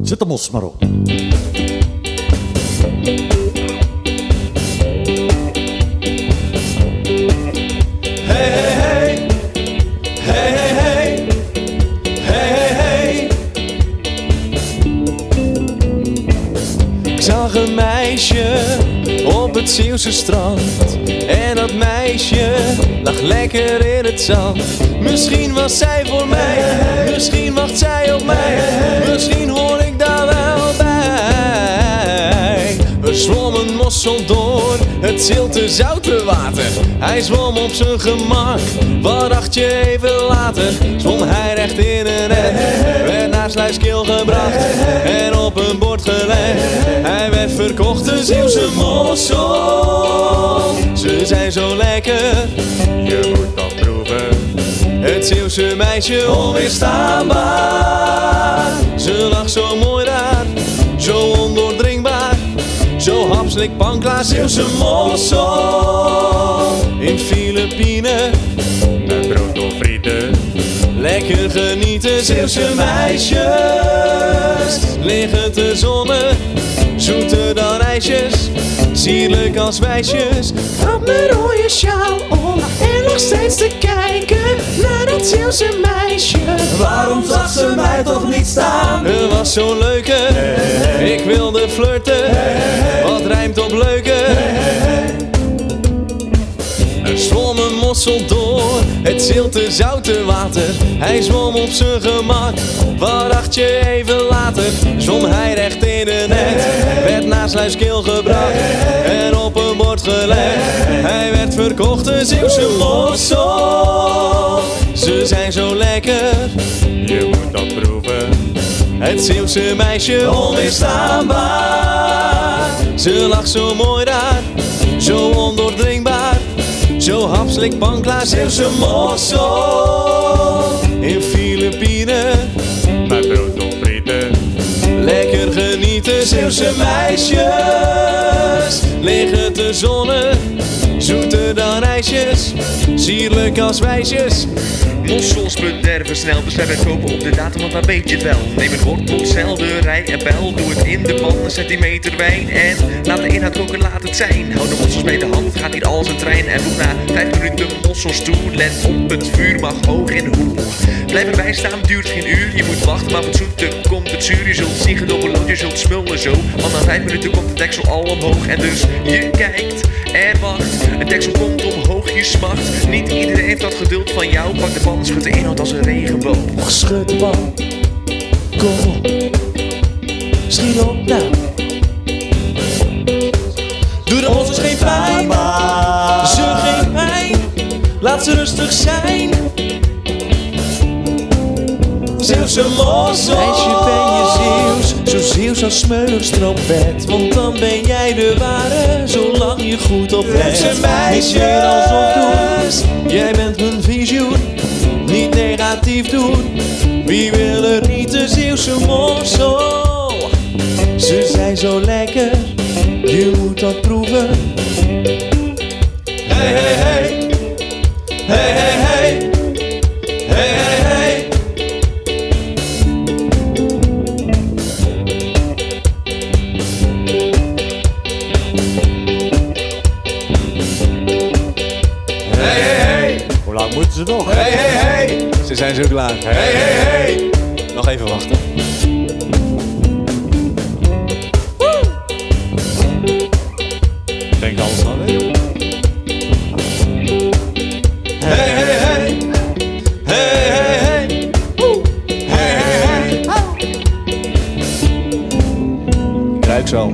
Zet de mos maar op. Ik zag een meisje op het Zeeuwse strand. En dat meisje lag lekker in het zand. Misschien was zij voor mij, misschien wacht zij op mij. Misschien hoor ik daar wel bij. Er zwom een mossel door het zilte zoute water. Hij zwom op zijn gemak, wat dacht je even later? Zwom hij recht in een net, werd naar Sluiskil gebracht en op een bord gelegd. Hij werd verkocht, de Zeeuwse mossel. Ze zijn zo lekker, je moet dat proeven. Het Zeeuwse meisje onweerstaanbaar. Ze lag zo mooi daar, zo ondoordringbaar. Zo hapslik pankla, Zeeuwse mossel. In Filipijnen, met brood of frieten. Lekker genieten, Zeeuwse meisjes. Liggen te zonnen, zoeter dan ijsjes. Sierlijk als wijsjes. Had mijn rode sjaal om en nog steeds te kijken naar dat Zeeuwse meisje. Waarom zag ze mij toch niet staan? Het was zo'n leuke, ik wilde flirten. Wat rijmt op leuke? Er zwom een mossel door het zilte zoute water. Hij zwom op zijn gemak, wat dacht je even later? Zwom hij recht in de net, werd naar Sluiskil gebracht en op een bord gelegd. Hij werd verkocht, de Zeeuwse mossel. Ze zijn zo lekker, je moet dat proeven. Het Zeeuwse meisje onweerstaanbaar. Ze lag zo mooi daar, zo ondoordringbaar. Zo hapslik pankla, Zeeuwse mossel. In Filipijnen, met brood of frieten. Lekker genieten, Zeeuwse meisjes. Liggen te zonnen, zoeter dan ijsjes. Sierlijk als wijsjes. Mossels bederven snel, dus wij bij kopen op de datum, want dan weet je het wel. Neem een wortel, selderij en bel, doe het in de pan, een centimeter wijn. En laat de inhoud koken, laat het zijn. Hou de mossels bij de hand, gaat niet als een trein. En roep na 5 minuten mossels toe, let op, het vuur mag hoog en hoog. Blijf erbij staan, duurt geen uur, je moet wachten, maar wat zoeter komt het zuur. Je zult zien gedobbeld, je zult smullen zo, want na 5 minuten komt de deksel al omhoog. En dus je kijkt en wacht, een deksel komt omhoog, je smacht. Niet iedereen heeft dat geduld van jou, pak de pan. Schud de inhoud als een regenboog. Schud de bal, kom op, schiet op nou. Doe de mossels geen pijn, ze geen pijn. Laat ze rustig zijn. Zeeuwse mossel. Meisje, ben je Zeeuws, zo Zeeuws als smeuig stroopwet. Want dan ben jij de ware, zolang je goed oplet. Zeeuwse meisje, alsof doen, jij bent mijn visioen. Niet negatief doen, wie wil er niet, de Zeeuwse mossel? Ze zijn zo lekker, je moet dat proeven. Hey, hey, hey, hey, hey, hey, hey, hey, hey. Hey, hey, hey. Hoe lang moeten ze nog? Hey, hey, hey. Ze zijn zo klaar. Hey, hey, hey. Nog even wachten. Denk alles aan weer. Hey, hey, hey. Hey, hey, hey. Hey, hey, hey. Ik ruik zo.